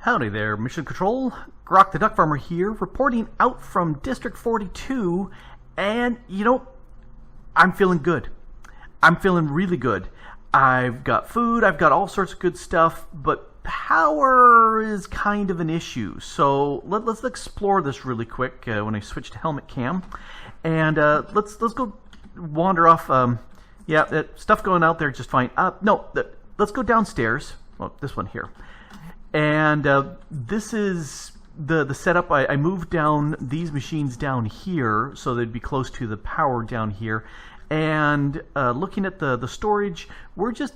Howdy there, Mission Control. Grok the DuckFarmer here, reporting out from District 42, and I'm feeling good. I'm feeling really good. I've got food, I've got all sorts of good stuff, but power is kind of an issue. So let's explore this really quick when I switch to helmet cam, and let's go wander off. Stuff going out there just fine. Let's go downstairs. Well, this one here. And this is the setup. I moved down these machines down here so they'd be close to the power down here. And looking at the storage, we're just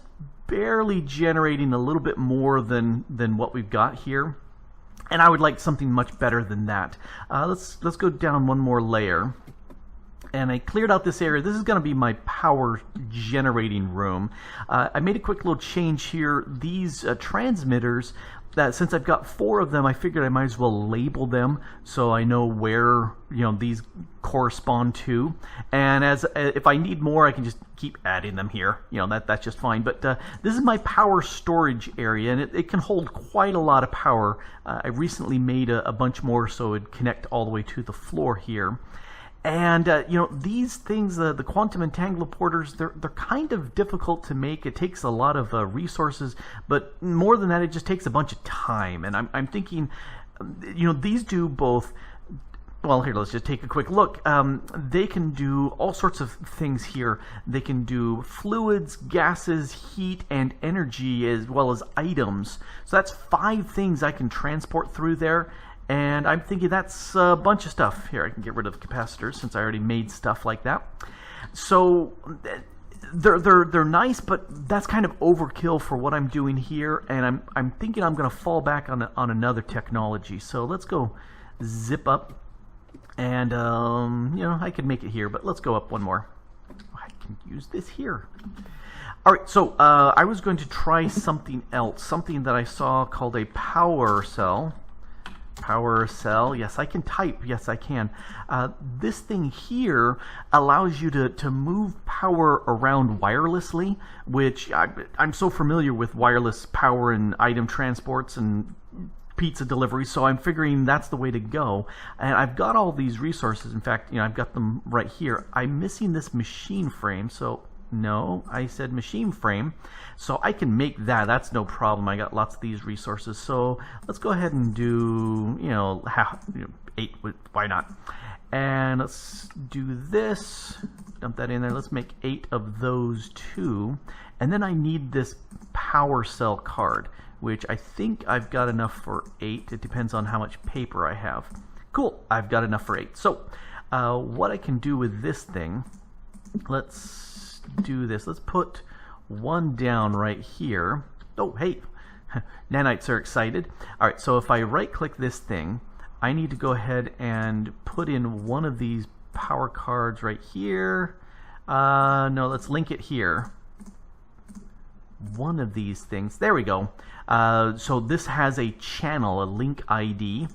barely generating a little bit more than what we've got here. And I would like something much better than that. Let's go down one more layer. And I cleared out this area. This is going to be my power generating room. I made a quick little change here. These transmitters, since I've got 4 of them, I figured I might as well label them so I know where these correspond to. And if I need more, I can just keep adding them here. That's just fine. But this is my power storage area, and it can hold quite a lot of power. I recently made a bunch more so it'd connect all the way to the floor here. And these things, the quantum entanglement porters, they're kind of difficult to make. It takes a lot of resources, but more than that, it just takes a bunch of time. And I'm thinking, these do both. Well, here, let's just take a quick look. They can do all sorts of things here. They can do fluids, gases, heat, and energy, as well as items. So that's 5 things I can transport through there. And I'm thinking that's a bunch of stuff. Here, I can get rid of the capacitors since I already made stuff like that. So they're nice, but that's kind of overkill for what I'm doing here. And I'm thinking I'm going to fall back on another technology. So let's go zip up, and I could make it here, but let's go up one more. I can use this here. All right, so I was going to try something else, something that I saw called a power cell. Power cell, yes, I can type, yes, I can. This thing here allows you to move power around wirelessly, which I'm so familiar with wireless power and item transports and pizza delivery, so I'm figuring that's the way to go. And I've got all these resources. In fact, I've got them right here. I'm missing this machine frame, so no, I said machine frame. So I can make that. That's no problem. I got lots of these resources. So let's go ahead and do, 8. Why not? And let's do this. Dump that in there. Let's make 8 of those too. And then I need this power cell card, which I think I've got enough for 8. It depends on how much paper I have. Cool. I've got enough for 8. So what I can do with this thing, let's do this. Let's put 1 down right here. Oh, hey, nanites are excited. All right, so if I right-click this thing, I need to go ahead and put in one of these power cards right here. No, let's link it here. One of these things. There we go. So this has a channel, a link ID,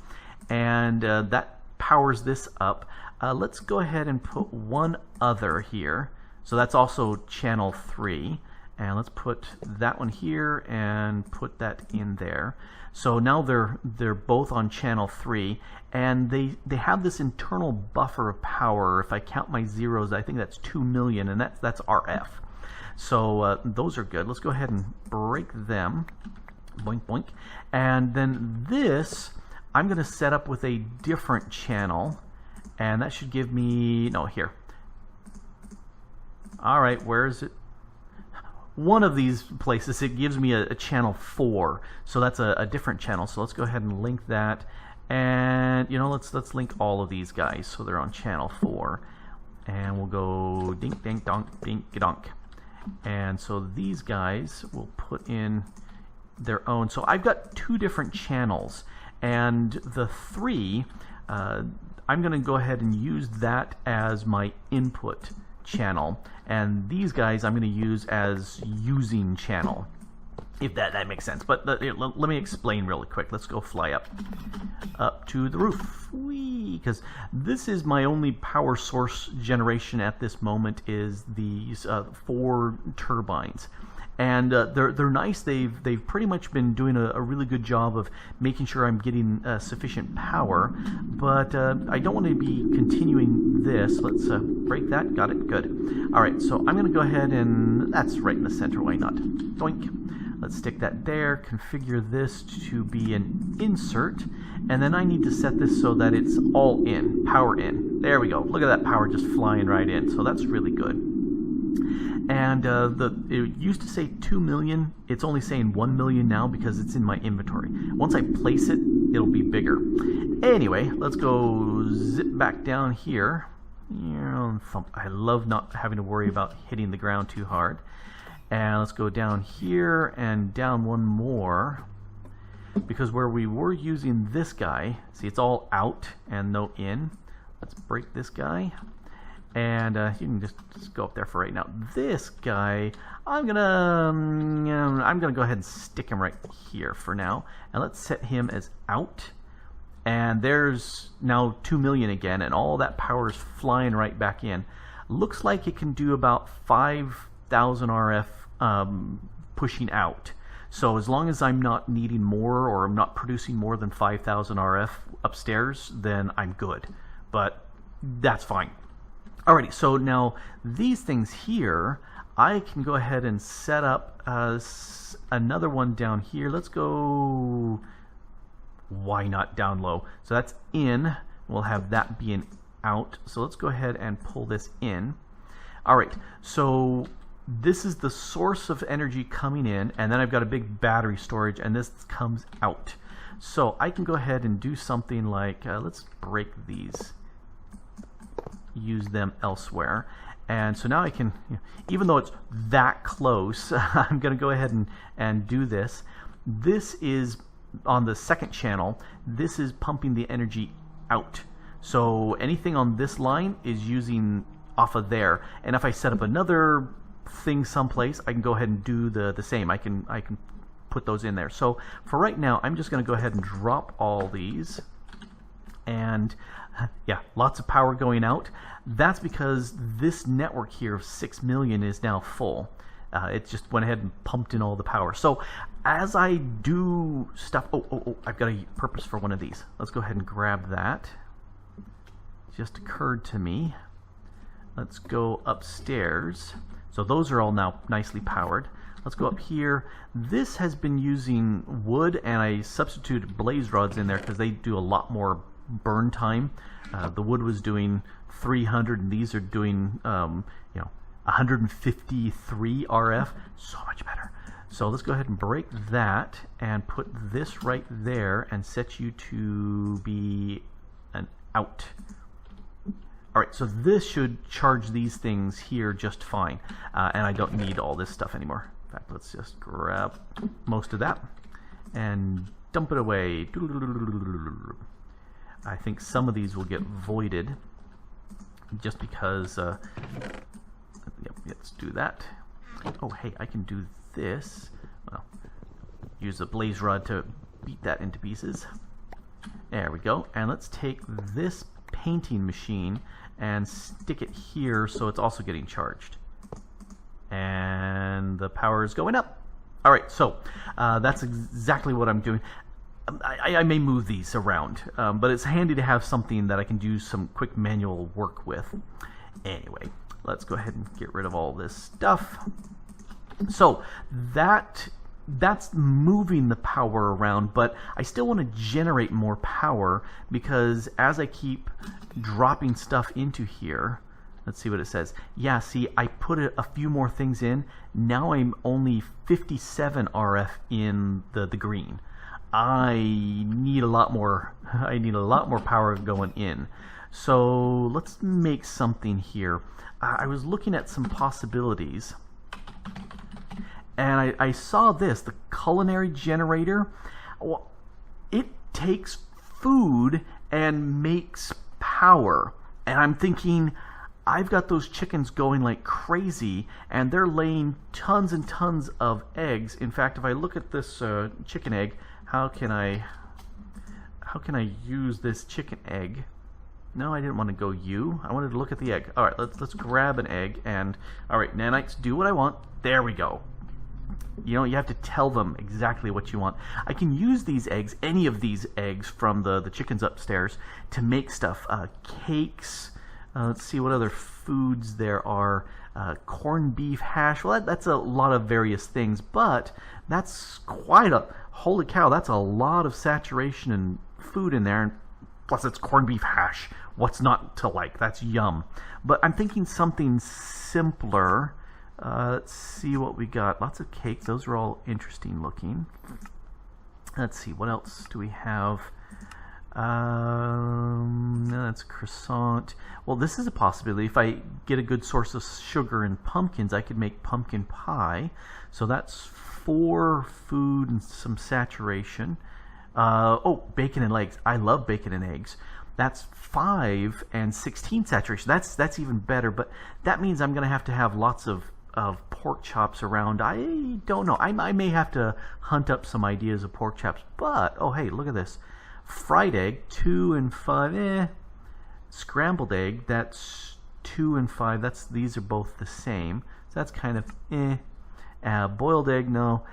and that powers this up. Let's go ahead and put one other here. So that's also channel 3, and let's put that one here and put that in there. So now they're both on channel 3, and they have this internal buffer of power. If I count my zeros, I think that's 2 million, and that's RF. So those are good. Let's go ahead and break them. Boink, boink. And then this, I'm going to set up with a different channel, and that should give me, no, here. All right, where is it? One of these places, it gives me a channel 4, so that's a different channel. So let's go ahead and link that, and let's link all of these guys so they're on channel 4, and we'll go dink, dink, donk, dink, donk, and so these guys will put in their own. So I've got 2 different channels, and the 3, I'm going to go ahead and use that as my input channel, and these guys I'm going to use as using channel, if that makes sense. But let me explain really quick. Let's go fly up to the roof, because this is my only power source generation at this moment, is these 4 turbines. and they're nice. They've pretty much been doing a really good job of making sure I'm getting sufficient power, but I don't want to be continuing this. Let's break that. Got it. Good. All right, so I'm going to go ahead and that's right in the center. Why not? Doink. Let's stick that there, configure this to be an insert, and then I need to set this so that it's all in, power in. There we go. Look at that power just flying right in, so that's really good. And it used to say 2 million. It's only saying 1 million now because it's in my inventory. Once I place it, it'll be bigger. Anyway, let's go zip back down here. I love not having to worry about hitting the ground too hard. And let's go down here and down one more, because where we were using this guy, see, it's all out and no in. Let's break this guy, and you can just go up there for right now. This guy, I'm gonna go ahead and stick him right here for now, and let's set him as out. And there's now 2 million again, and all that power is flying right back in. Looks like it can do about 5,000 RF pushing out. So as long as I'm not needing more, or I'm not producing more than 5,000 RF upstairs, then I'm good. But that's fine. Alrighty, so now these things here, I can go ahead and set up another one down here. Let's go, why not down low? So that's in. We'll have that being out. So let's go ahead and pull this in. Alright, so this is the source of energy coming in, and then I've got a big battery storage, and this comes out. So I can go ahead and do something like, let's break these, use them elsewhere. And so now I can, even though it's that close, I'm going to go ahead and do this. This is on the second channel. This is pumping the energy out. So anything on this line is using off of there. And if I set up another thing someplace, I can go ahead and do the same. I can put those in there. So for right now, I'm just going to go ahead and drop all these, and yeah, lots of power going out. That's because this network here of 6 million is now full. It just went ahead and pumped in all the power. So as I do stuff, I've got a purpose for one of these. Let's go ahead and grab that. Just occurred to me. Let's go upstairs. So those are all now nicely powered. Let's go up here. This has been using wood, and I substituted blaze rods in there because they do a lot more burn time. The wood was doing 300, and these are doing 153 RF. So much better. So let's go ahead and break that and put this right there and set you to be an out. Alright, so this should charge these things here just fine, and I don't need all this stuff anymore. In fact, let's just grab most of that and dump it away. I think some of these will get voided just because, yep, let's do that. Oh, hey, I can do this. Well, use a blaze rod to beat that into pieces. There we go, and let's take this painting machine and stick it here so it's also getting charged, and the power is going up. Alright, so that's exactly what I'm doing. I may move these around, but it's handy to have something that I can do some quick manual work with. Anyway, let's go ahead and get rid of all this stuff. So that's moving the power around, but I still want to generate more power, because as I keep dropping stuff into here, let's see what it says. Yeah, see, I put a few more things in. Now I'm only 57 RF in the green. I need a lot more. I need a lot more power going in. So let's make something here. I was looking at some possibilities, and I saw this, the culinary generator. Well, it takes food and makes power. And I'm thinking, I've got those chickens going like crazy, and they're laying tons and tons of eggs. In fact, if I look at this chicken egg, how can I use this chicken egg? No, I didn't want to go you. I wanted to look at the egg. All right, let's grab an egg, and all right, nanites, do what I want. There we go. You know, you have to tell them exactly what you want. I can use these eggs, any of these eggs from the chickens upstairs, to make stuff. Cakes. Let's see what other foods there are. Corned beef hash. Well, that's a lot of various things, but that's quite a... Holy cow, that's a lot of saturation and food in there. And plus, it's corned beef hash. What's not to like? That's yum. But I'm thinking something simpler. Let's see what we got. Lots of cakes. Those are all interesting looking. Let's see. What else do we have? That's croissant. Well, this is a possibility. If I get a good source of sugar and pumpkins, I could make pumpkin pie. So that's 4 food and some saturation. Oh, bacon and eggs. I love bacon and eggs. That's 5 and 16 saturation. That's even better. But that means I'm going to have lots of pork chops around. I don't know. I may have to hunt up some ideas of pork chops. But, oh, hey, look at this. Fried egg, 2 and 5. Scrambled egg, that's 2 and 5. These are both the same. So that's kind of boiled egg, no.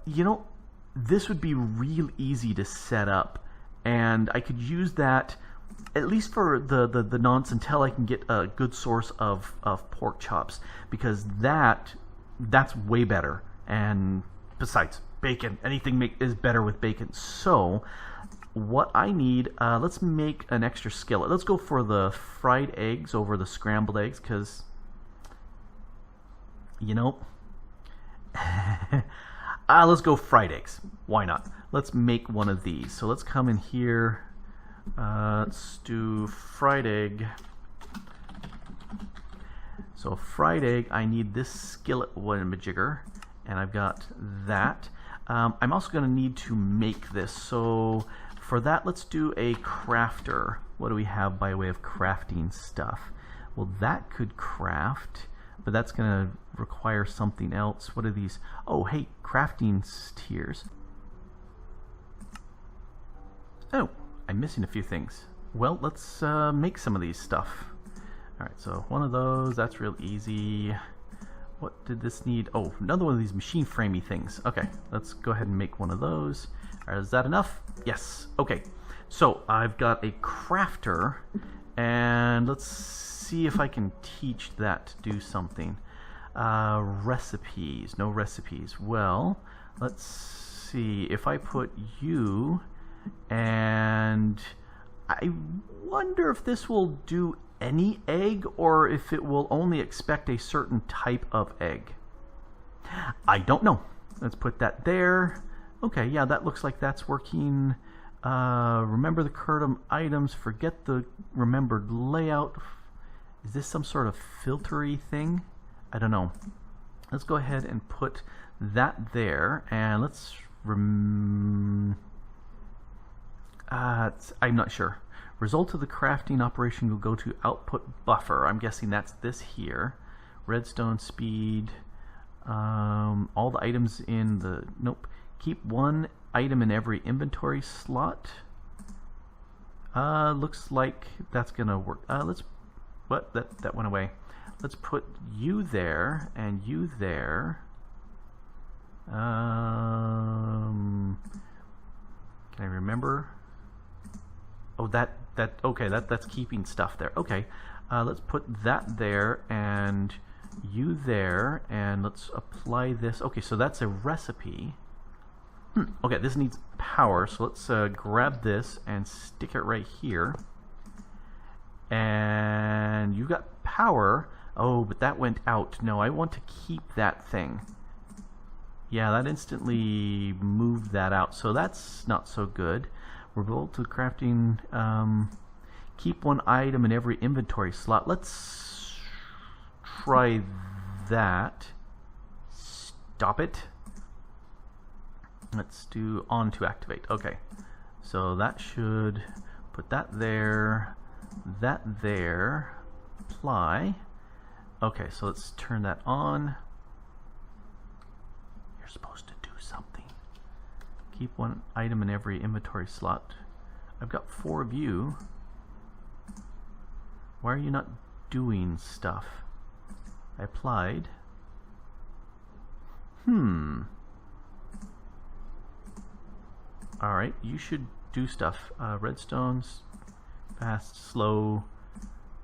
You know, this would be real easy to set up, and I could use that at least for the nonce until I can get a good source of pork chops, because that's way better. And besides, bacon, anything is better with bacon. So what I need, let's make an extra skillet. Let's go for the fried eggs over the scrambled eggs, because, you know, let's go fried eggs. Why not? Let's make one of these. So let's come in here. Let's do fried egg. So fried egg, I need this skillet whamajigger, and I've got that. I'm also going to need to make this. So for that, let's do a crafter. What do we have by way of crafting stuff? Well, that could craft, but that's going to require something else. What are these? Oh, hey, crafting tiers. Oh, I'm missing a few things. Well, let's make some of these stuff. All right, so one of those, that's real easy. What did this need? Oh, another one of these machine framey things. Okay, let's go ahead and make one of those. All right, is that enough? Yes. Okay, so I've got a crafter, and let's see if I can teach that to do something. Recipes. No recipes. Well, let's see. If I put you, and I wonder if this will do any egg, or if it will only expect a certain type of egg. I don't know. Let's put that there. Okay, yeah, that looks like that's working. Remember the current items, forget the remembered layout. Is this some sort of filtery thing? I don't know. Let's go ahead and put that there, and let's I'm not sure. Result of the crafting operation will go to output buffer. I'm guessing that's this here. Redstone speed. All the items in the... Nope. Keep one item in every inventory slot. Looks like that's going to work. Let's... What? That went away. Let's put you there and you there. Can I remember? Oh, okay, that's keeping stuff there. Okay, let's put that there and you there, and let's apply this. Okay, so that's a recipe. Okay, this needs power, so let's grab this and stick it right here. And you got power. Oh, but that went out. No, I want to keep that thing. Yeah, that instantly moved that out, so that's not so good. Revolt to crafting. Keep one item in every inventory slot. Let's try that. Stop it. Let's do on to activate. Okay, so that should put that there, apply. Okay, so let's turn that on. You're supposed to do something. Keep one item in every inventory slot. I've got 4 of you. Why are you not doing stuff? I applied. Alright, you should do stuff. Redstones, fast, slow.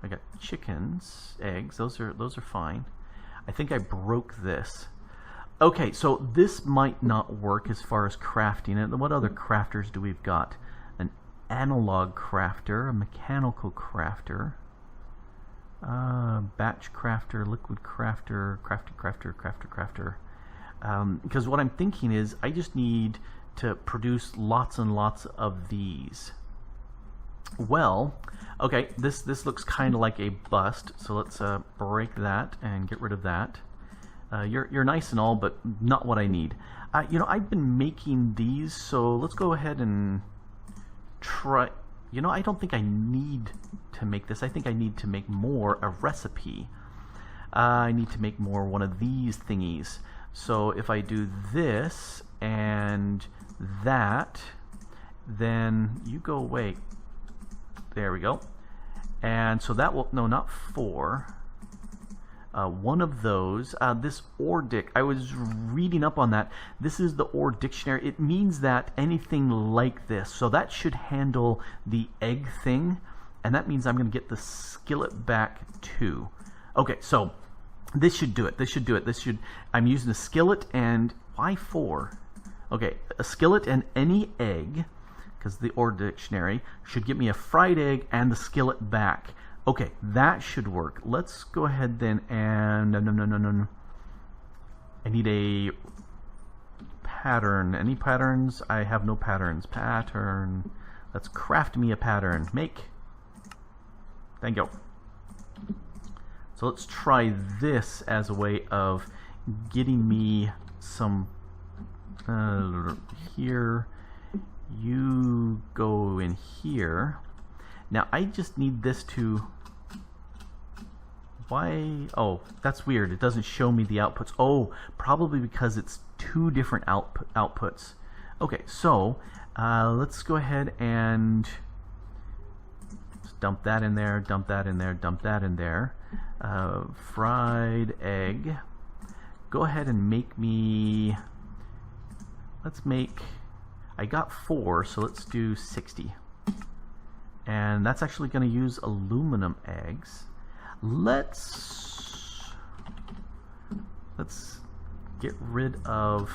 I got chickens, eggs. Those are fine. I think I broke this. Okay, so this might not work as far as crafting it. What other crafters do we've got? An analog crafter, a mechanical crafter, batch crafter, liquid crafter, crafter. Because what I'm thinking is I just need to produce lots and lots of these. Well, okay, this looks kind of like a bust, so let's break that and get rid of that. You're nice and all, but not what I need. You know, I've been making these, so let's go ahead and try. You know, I don't think I need to make this. I think I need to make more a recipe. I need to make more one of these thingies. So if I do this and that, then you go away. There we go. And so that will, no, not 4. One of those, this OR dic, I was reading up on that. This is the OR dictionary. It means that anything like this. So that should handle the egg thing. And that means I'm going to get the skillet back too. Okay, so this should do it. This should do it. This should, I'm using a skillet and, why 4? Okay, a skillet and any egg, because the OR dictionary should get me a fried egg and the skillet back. Okay, that should work. Let's go ahead then and no. I need a pattern. Any patterns? I have no patterns. Pattern. Let's craft me a pattern. Make. Thank you. So let's try this as a way of getting me some here. You go in here. Now I just need this to, why, oh, that's weird. It doesn't show me the outputs. Oh, probably because it's 2 different outputs. Okay, so let's go ahead and just dump that in there, dump that in there, dump that in there. Fried egg. Go ahead and make me, let's make, I got 4, so let's do 60. And that's actually going to use aluminum eggs. Let's get rid of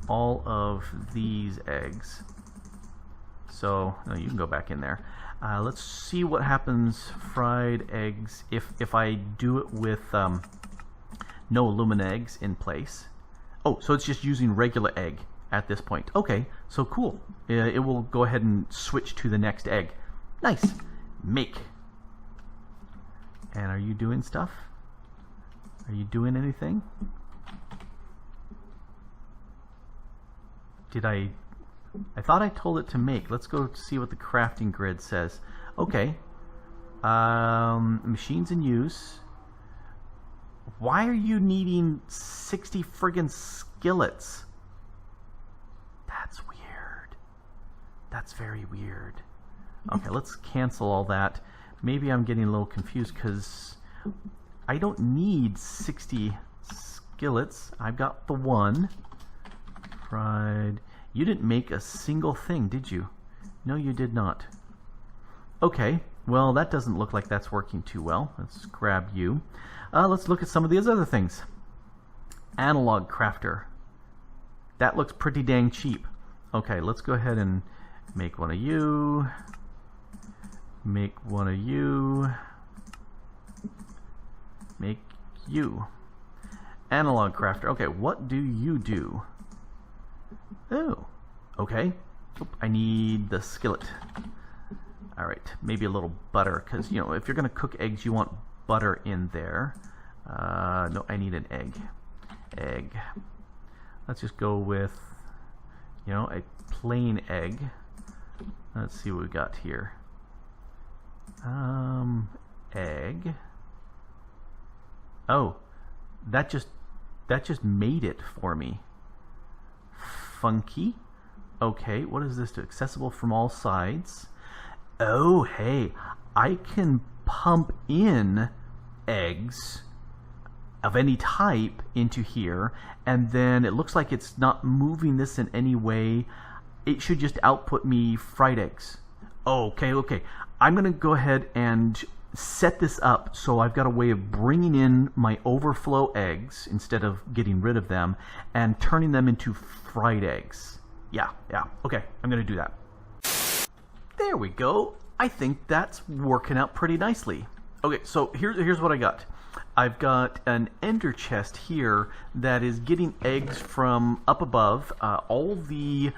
all of these eggs. So no, you can go back in there. Let's see what happens. Fried eggs. If I do it with no aluminum eggs in place. Oh, so it's just using regular egg at this point. Okay, so cool. It will go ahead and switch to the next egg. Nice. Make. And are you doing stuff? Are you doing anything? Did I thought I told it to make. Let's go see what the crafting grid says. Okay. Machines in use. Why are you needing 60 friggin' skillets? That's weird. That's very weird. Okay, let's cancel all that. Maybe I'm getting a little confused because I don't need 60 skillets. I've got the 1. Fried. You didn't make a single thing, did you? No, you did not. Okay, well, that doesn't look like that's working too well. Let's grab you. Let's look at some of these other things. Analog crafter. That looks pretty dang cheap. Okay, let's go ahead and make one of you. Make one of you. Make you. Analog crafter. Okay, what do you do? Oh, okay. Oop, I need the skillet. Alright, maybe a little butter, because, you know, if you're going to cook eggs, you want butter in there. No, I need an egg. Egg. Let's just go with, you know, a plain egg. Let's see what we got here. Egg. Oh, that just made it for me. Funky. Okay, what is this? Accessible from all sides. Oh, hey, I can pump in eggs of any type into here, and then it looks like it's not moving this in any way. It should just output me fried eggs. Okay. I'm going to go ahead and set this up so I've got a way of bringing in my overflow eggs instead of getting rid of them and turning them into fried eggs. Yeah. Okay, I'm going to do that. There we go. I think that's working out pretty nicely. Okay, so here's what I got. I've got an ender chest here that is getting eggs from up above. All the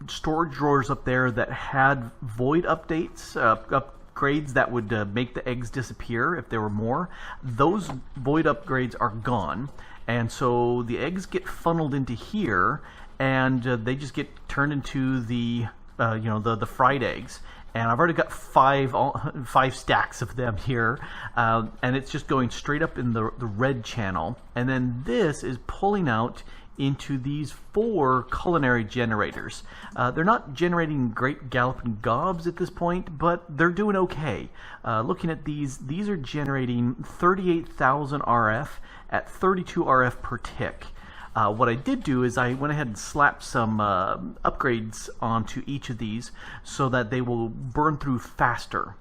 storage drawers up there that had void updates, upgrades that would make the eggs disappear if there were more, those void upgrades are gone, and so the eggs get funneled into here, and they just get turned into the the fried eggs. And I've already got five stacks of them here, and it's just going straight up in the red channel. And then this is pulling out into these 4 culinary generators. They're not generating great galloping gobs at this point, but they're doing okay. Looking at these are generating 38,000 RF at 32 RF per tick. What I did do is I went ahead and slapped some upgrades onto each of these so that they will burn through faster.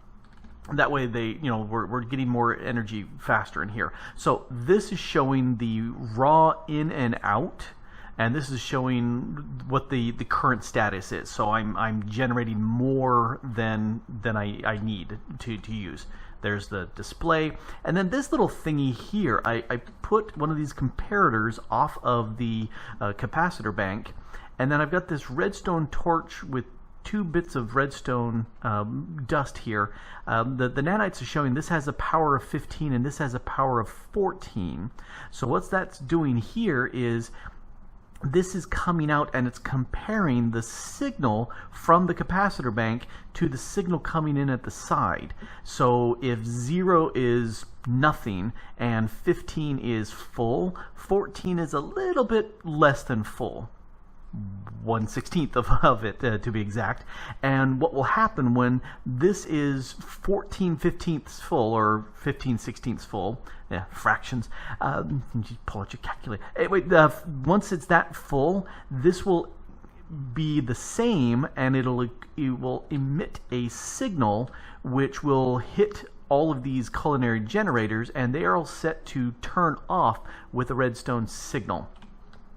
That way we're getting more energy faster in here. So this is showing the raw in and out, and this is showing what the current status is. So I'm generating more than I need to use. There's the display, and then this little thingy here, I put one of these comparators off of the capacitor bank, and then I've got this redstone torch with 2 bits of redstone dust here. The nanites are showing this has a power of 15 and this has a power of 14. So what that's doing here is this is coming out and it's comparing the signal from the capacitor bank to the signal coming in at the side. So if 0 is nothing and 15 is full, 14 is a little bit less than full. 1/16 of it to be exact. And what will happen when this is 14/15 full or 15/16 full, fractions, just pull out your calculator. Anyway, once it's that full, this will be the same, and it will emit a signal which will hit all of these culinary generators, and they are all set to turn off with a redstone signal.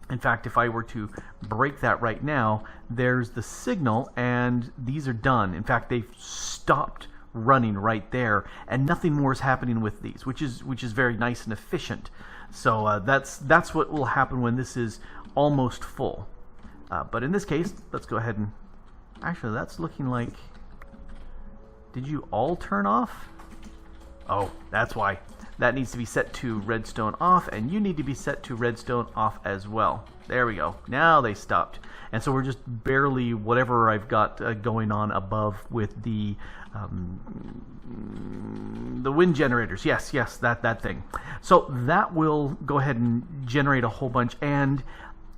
In fact, if I were to break that right now, there's the signal, and these are done. In fact, they've stopped running right there, and nothing more is happening with these, which is very nice and efficient. So that's what will happen when this is almost full. But in this case, let's go ahead and actually, that's looking like. Did you all turn off? Oh, that's why. That needs to be set to redstone off, and you need to be set to redstone off as well. There we go. Now they stopped. And so we're just barely whatever I've got going on above with the wind generators. Yes, that thing. So that will go ahead and generate a whole bunch. And,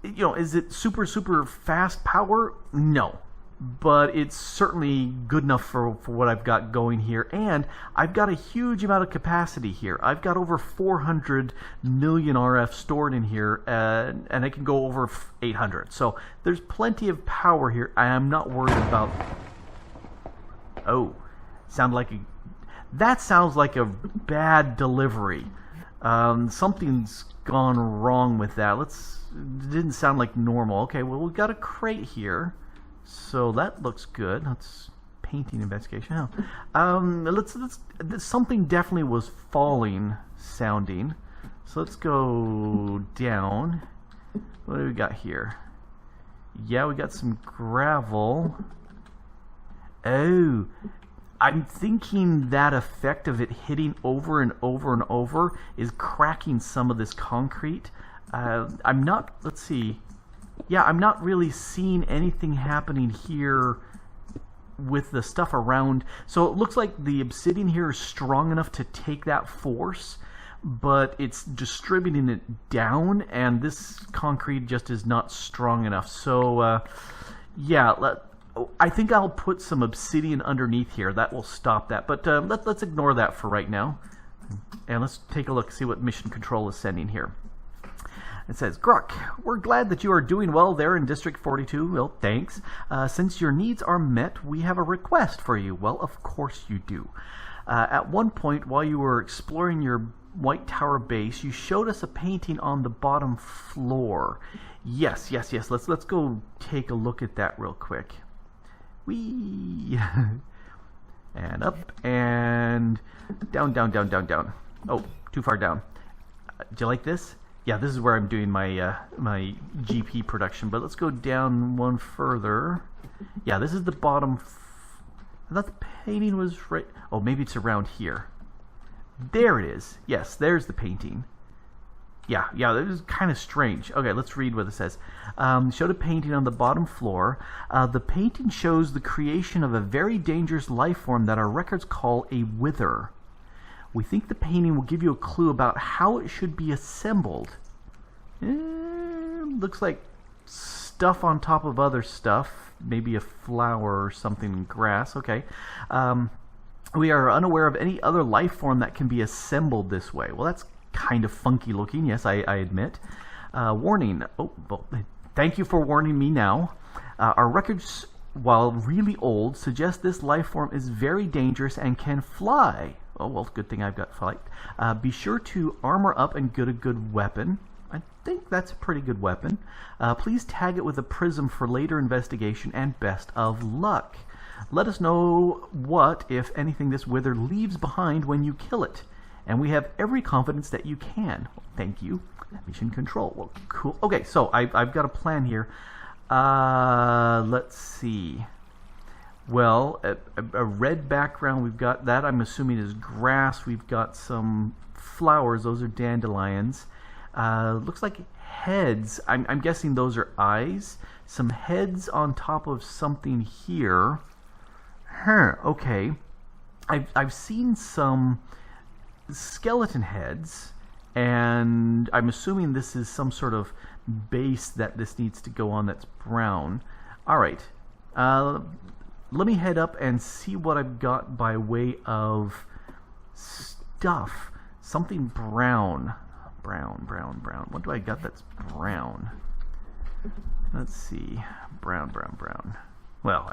is it super fast power? No. But it's certainly good enough for what I've got going here, and I've got a huge amount of capacity here. I've got over 400 million RF stored in here, and I can go over 800. So there's plenty of power here. I am not worried about. Oh, that sounds like a bad delivery. Something's gone wrong with that. It didn't sound like normal. Okay, well, we've got a crate here. So that looks good. That's painting investigation. Let's something definitely was falling sounding. So let's go down. What do we got here? Yeah, we got some gravel. Oh, I'm thinking that effect of it hitting over and over and over is cracking some of this concrete. I'm not. Let's see. Yeah, I'm not really seeing anything happening here with the stuff around. So it looks like the obsidian here is strong enough to take that force, but it's distributing it down, and this concrete just is not strong enough. So, yeah, I think I'll put some obsidian underneath here. That will stop that, but let's ignore that for right now. And let's take a look, see what Mission Control is sending here. It says, Grok, we're glad that you are doing well there in District 42. Well, thanks. Since your needs are met, we have a request for you. Well, of course you do. At one point, while you were exploring your White Tower base, you showed us a painting on the bottom floor. Yes. Let's go take a look at that real quick. Whee! And up and down. Oh, too far down. Do you like this? Yeah, this is where I'm doing my my GP production. But let's go down one further. Yeah, this is the bottom. I thought the painting was right. Oh, maybe it's around here. There it is. Yes, there's the painting. Yeah, that is kind of strange. Okay, let's read what it says. Showed a painting on the bottom floor. The painting shows the creation of a very dangerous life form that our records call a wither. We think the painting will give you a clue about how it should be assembled. Looks like stuff on top of other stuff. Maybe a flower or something, grass. Okay. We are unaware of any other life form that can be assembled this way. Well, that's kind of funky looking, yes, I admit. Warning. Oh, well, thank you for warning me now. Our records, while really old, suggest this life form is very dangerous and can fly. Oh, well, good thing I've got flight. Be sure to armor up and get a good weapon. I think that's a pretty good weapon. Please tag it with a prism for later investigation, and best of luck. Let us know what, if anything, this wither leaves behind when you kill it. And we have every confidence that you can. Well, thank you. Mission Control. Well, cool. Okay, so I've got a plan here. Let's see. Well, a red background, we've got that, I'm assuming, is grass. We've got some flowers. Those are dandelions. Looks like heads. I'm guessing those are eyes. Some heads on top of something here. Okay. I've seen some skeleton heads, and I'm assuming this is some sort of base that this needs to go on that's brown. Alright. Let me head up and see what I've got by way of stuff. Something brown. Brown. What do I got that's brown? Let's see. Brown. Well,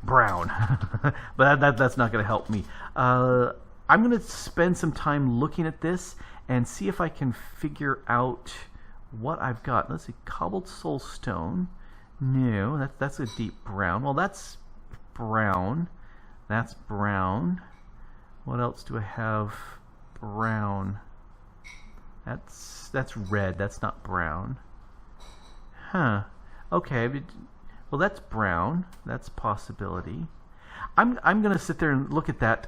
brown. But that's not going to help me. I'm going to spend some time looking at this and see if I can figure out what I've got. Let's see. Cobbled soul stone. No, that's a deep brown. Well, that's brown. That's brown. What else do I have? Brown. That's red. That's not brown. Okay. Well, that's brown. That's a possibility. I'm gonna sit there and look at that.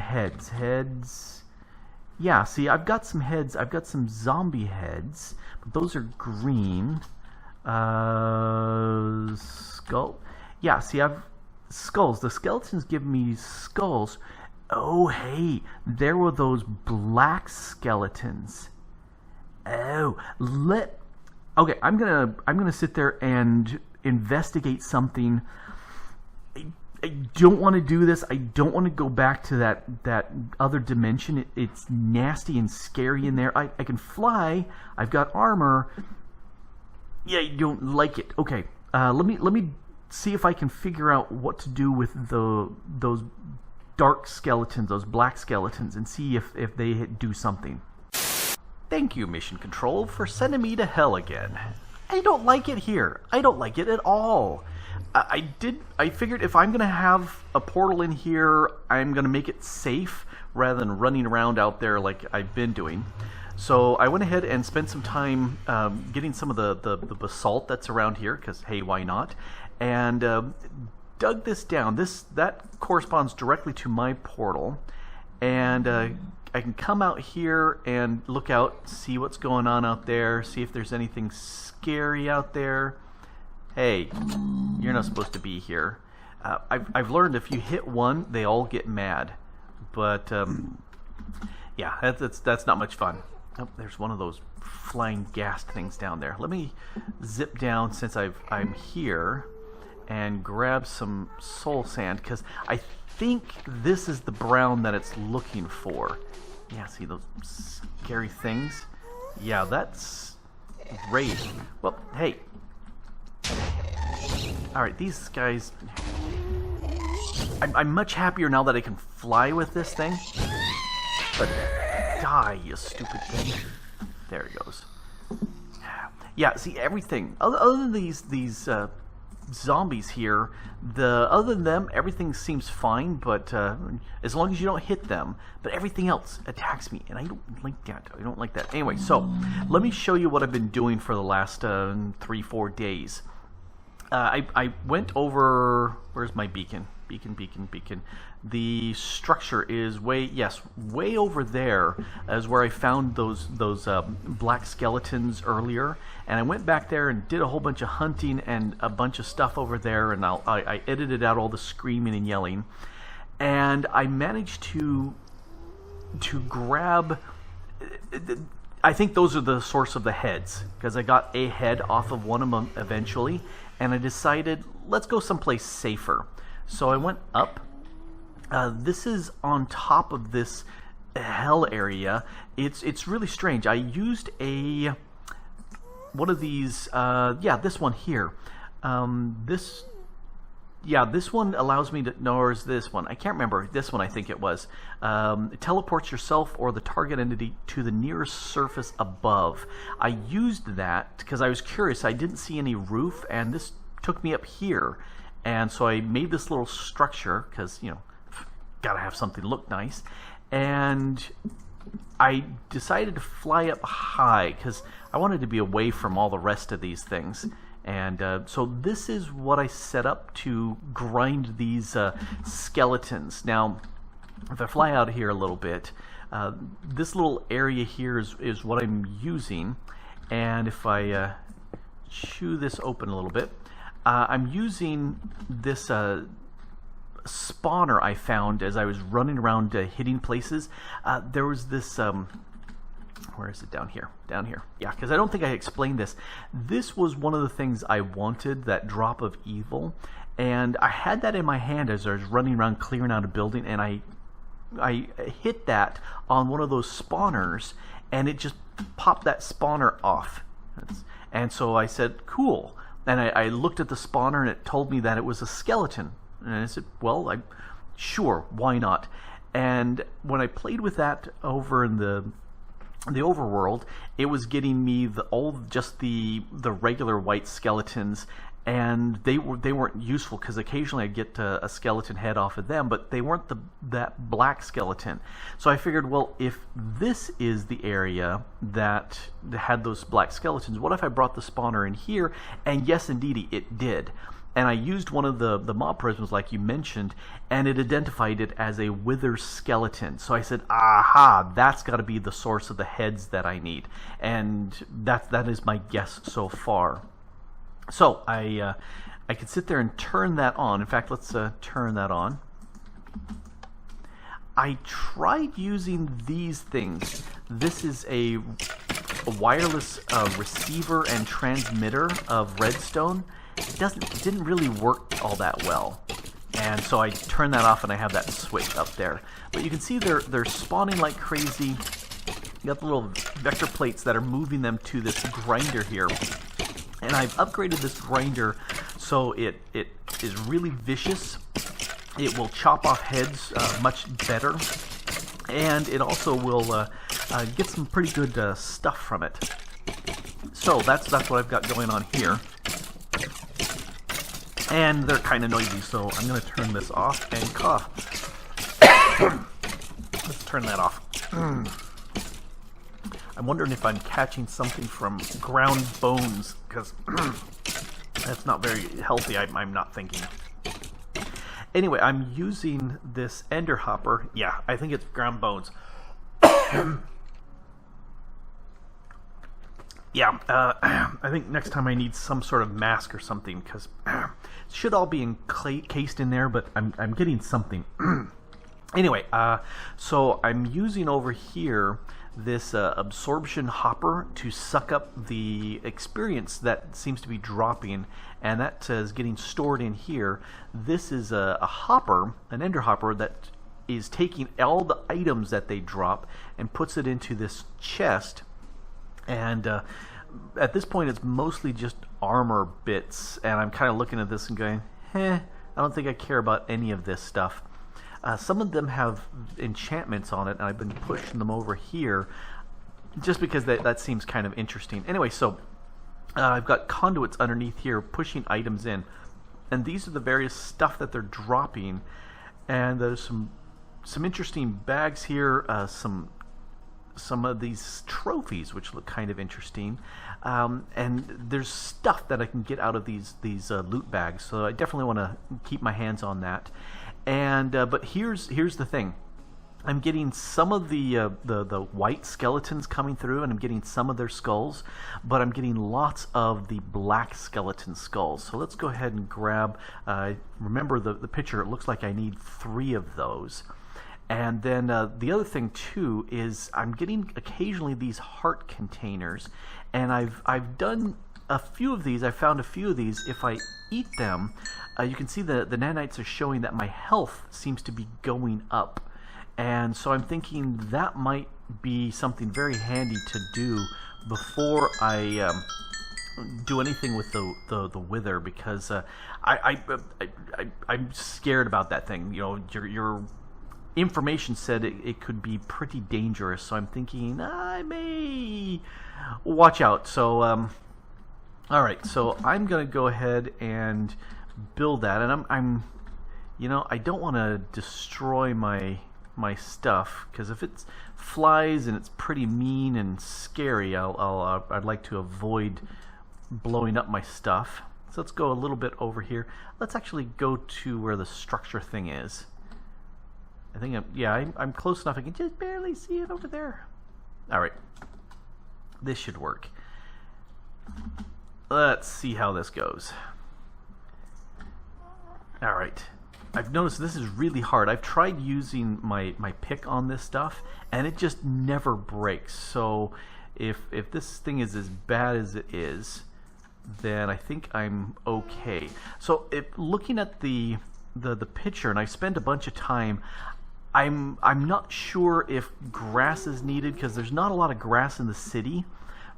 Heads. Yeah. See, I've got some heads. I've got some zombie heads, but those are green. Skull. Yeah. See, I've skulls. The skeletons give me skulls. Oh, hey, there were those black skeletons. Oh, okay, I'm gonna sit there and investigate something. I don't want to do this. I don't want to go back to that other dimension. It's nasty and scary in there. I can fly. I've got armor. Yeah, you don't like it. Okay, let me see if I can figure out what to do with those dark skeletons, those black skeletons, and see if they do something. Thank you, Mission Control, for sending me to hell again. I don't like it here. I don't like it at all. I figured if I'm going to have a portal in here, I'm going to make it safe rather than running around out there like I've been doing. So I went ahead and spent some time getting some of the basalt that's around here, because hey, why not? And dug this down. That corresponds directly to my portal, and I can come out here and look out, see what's going on out there, see if there's anything scary out there. Hey, you're not supposed to be here. I've learned if you hit one, they all get mad, but yeah, that's not much fun. Oh, there's one of those flying ghast things down there. Let me zip down since I'm here and grab some soul sand, because I think this is the brown that it's looking for. Yeah, see those scary things? Yeah, that's great. Well, hey. Alright, these guys... I'm much happier now that I can fly with this thing. But die, you stupid thing. There he goes. Yeah, see, everything. Other than these zombies here, other than them, everything seems fine, but as long as you don't hit them. But everything else attacks me, and I don't like that. I don't like that. Anyway, so let me show you what I've been doing for the last 3-4 days. I went over... Where's my beacon? Beacon. The structure is way over there is where I found those black skeletons earlier, and I went back there and did a whole bunch of hunting and a bunch of stuff over there, and I edited out all the screaming and yelling, and I managed to grab... I think those are the source of the heads, because I got a head off of one of them eventually, and I decided, let's go someplace safer. So I went up. This is on top of this hell area. It's really strange. I used one of these, this one here. This one allows me to, no, or is this one? I can't remember. This one, I think it was. It teleports yourself or the target entity to the nearest surface above. I used that because I was curious. I didn't see any roof, and this took me up here. And so I made this little structure because, gotta have something look nice. And I decided to fly up high because I wanted to be away from all the rest of these things. And so this is what I set up to grind these skeletons. Now, if I fly out here a little bit, this little area here is what I'm using. And if I chew this open a little bit, I'm using this spawner I found as I was running around hitting places. There was this... where is it? Down here. Yeah, because I don't think I explained this. This was one of the things I wanted, that drop of evil. And I had that in my hand as I was running around clearing out a building, and I hit that on one of those spawners, and it just popped that spawner off. And so I said, cool. And I looked at the spawner, and it told me that it was a skeleton. And I said, well, sure, why not? And when I played with that over in the overworld, it was getting me just the regular white skeletons, and they weren't useful because occasionally I'd get a skeleton head off of them, but they weren't that black skeleton. So I figured, well, if this is the area that had those black skeletons, what if I brought the spawner in here? And yes, indeed, it did. And I used one of the mob prisms like you mentioned, and it identified it as a wither skeleton. So I said, aha, that's got to be the source of the heads that I need. And that is my guess so far. So I could sit there and turn that on. In fact, let's turn that on. I tried using these things. This is a wireless receiver and transmitter of redstone. It didn't really work all that well, and so I turned that off, and I have that switch up there. But you can see they're spawning like crazy. You got the little vector plates that are moving them to this grinder here, and I've upgraded this grinder so it is really vicious. It will chop off heads much better, and it also will get some pretty good stuff from it. So that's what I've got going on here. And they're kind of noisy, so I'm going to turn this off and cough. Let's turn that off. I'm wondering if I'm catching something from ground bones, because that's not very healthy, I'm not thinking. Anyway, I'm using this ender hopper. Yeah, I think it's ground bones. Yeah, I think next time I need some sort of mask or something, because it should all be encased in there, but I'm getting something. Anyway, so I'm using over here this absorption hopper to suck up the experience that seems to be dropping, and that is getting stored in here. This is a hopper, an ender hopper, that is taking all the items that they drop and puts it into this chest. And at this point, it's mostly just armor bits. And I'm kind of looking at this and going, I don't think I care about any of this stuff. Some of them have enchantments on it, and I've been pushing them over here just because that seems kind of interesting. Anyway, so I've got conduits underneath here pushing items in. And these are the various stuff that they're dropping. And there's some interesting bags here, some of these trophies which look kind of interesting, and there's stuff that I can get out of these loot bags, so I definitely want to keep my hands on that. And but here's the thing. I'm getting some of the white skeletons coming through, and I'm getting some of their skulls, but I'm getting lots of the black skeleton skulls. So let's go ahead and grab, remember the picture, it looks like I need 3 of those. And then the other thing too is I'm getting occasionally these heart containers, and I've done a few of these. I found a few of these. If I eat them, you can see the nanites are showing that my health seems to be going up. And so I'm thinking that might be something very handy to do before I do anything with the wither, because I'm scared about that thing. You know, your information said it could be pretty dangerous, so I'm thinking I may watch out. So all right, so I'm gonna go ahead and build that, and I'm you know, I don't want to destroy my stuff, because if it flies and it's pretty mean and scary, I'd like to avoid blowing up my stuff. So let's go a little bit over here. Let's actually go to where the structure thing is. I think I'm close enough. I can just barely see it over there. All right, this should work. Let's see how this goes. All right. I've noticed this is really hard. I've tried using my pick on this stuff, and it just never breaks. So if this thing is as bad as it is, then I think I'm okay. So looking at the picture, and I spent a bunch of time, I'm not sure if grass is needed, because there's not a lot of grass in the city,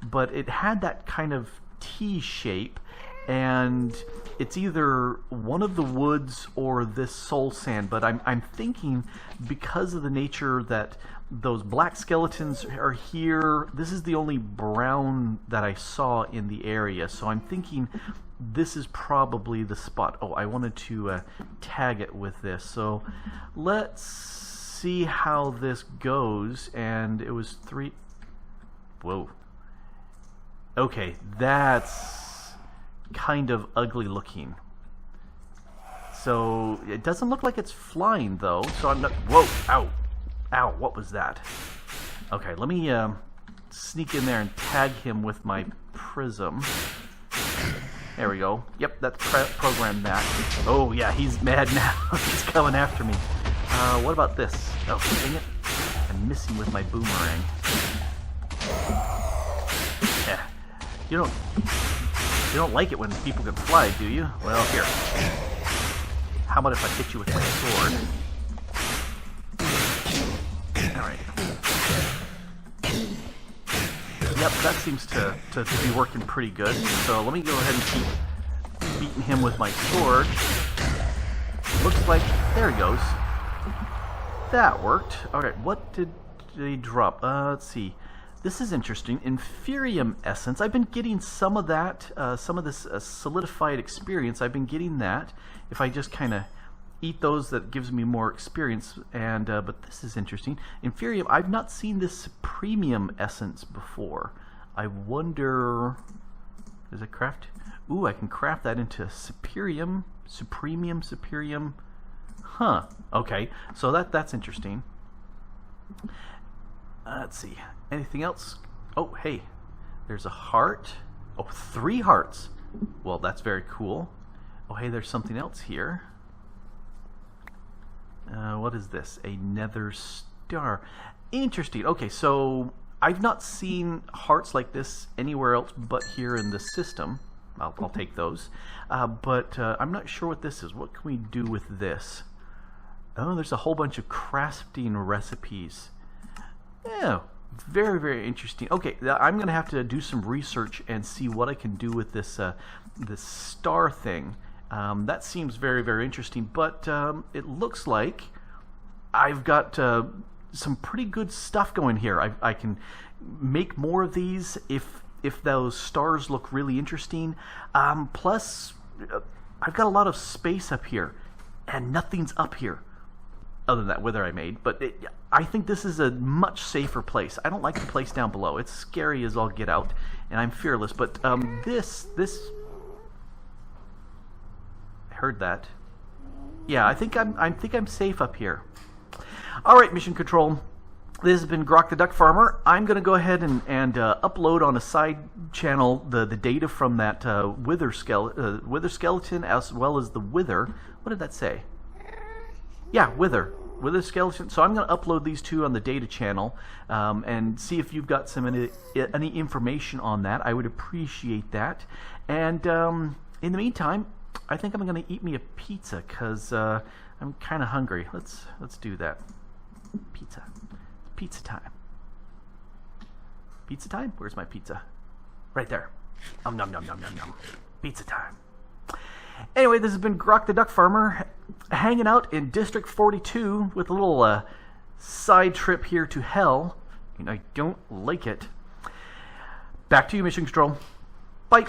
but it had that kind of T shape, and it's either one of the woods or this soul sand. But I'm thinking, because of the nature that those black skeletons are here, this is the only brown that I saw in the area, so I'm thinking this is probably the spot. Oh, I wanted to tag it with this, so let's see how this goes. And it was 3. Whoa. Okay, that's kind of ugly looking. So it doesn't look like it's flying though, so I'm not. Whoa! Ow, what was that? Okay, let me sneak in there and tag him with my prism. There we go. Yep, that's programmed that. Oh yeah, he's mad now. He's coming after me. What about this? Oh, dang it. I'm missing with my boomerang. Yeah. You don't like it when people can fly, do you? Well, here. How about if I hit you with my sword? Alright. Yep, that seems to be working pretty good. So let me go ahead and keep beating him with my sword. Looks like, there he goes. That worked. Alright, what did they drop? Let's see. This is interesting. Inferium essence. I've been getting some of that, some of this solidified experience. I've been getting that. If I just kind of eat those, that gives me more experience. And but this is interesting. Inferium. I've not seen this premium essence before. I wonder. Does it craft? Ooh, I can craft that into superium, superium. Huh. Okay. So that's interesting. Let's see. Anything else? Oh, hey, there's a heart. Oh, 3 hearts. Well, that's very cool. Oh, hey, there's something else here. What is this? A nether star. Interesting. Okay, so I've not seen hearts like this anywhere else but here in the system. I'll take those. But I'm not sure what this is. What can we do with this? Oh, there's a whole bunch of crafting recipes. Yeah, very, very interesting. Okay, I'm going to have to do some research and see what I can do with this this star thing. That seems very, very interesting, but it looks like I've got some pretty good stuff going here. I can make more of these if those stars look really interesting. Plus, I've got a lot of space up here, and nothing's up here other than that wither I made. But I think this is a much safer place. I don't like the place down below. It's scary as all get out, and I'm fearless. But this I heard that. Yeah, I think I'm safe up here. All right, Mission Control. This has been Grok the Duck Farmer. I'm going to go ahead and upload on a side channel the data from that wither skeleton as well as the wither. What did that say? Yeah, wither skeleton. So I'm going to upload these two on the data channel and see if you've got any information on that. I would appreciate that. And in the meantime, I think I'm going to eat me a pizza because I'm kind of hungry. Let's do that. Pizza time. Pizza time? Where's my pizza? Right there. Nom nom nom nom nom nom. Pizza time. Anyway, this has been Grok the Duck Farmer hanging out in District 42 with a little side trip here to hell. And I don't like it. Back to you, Mission Control. Bye.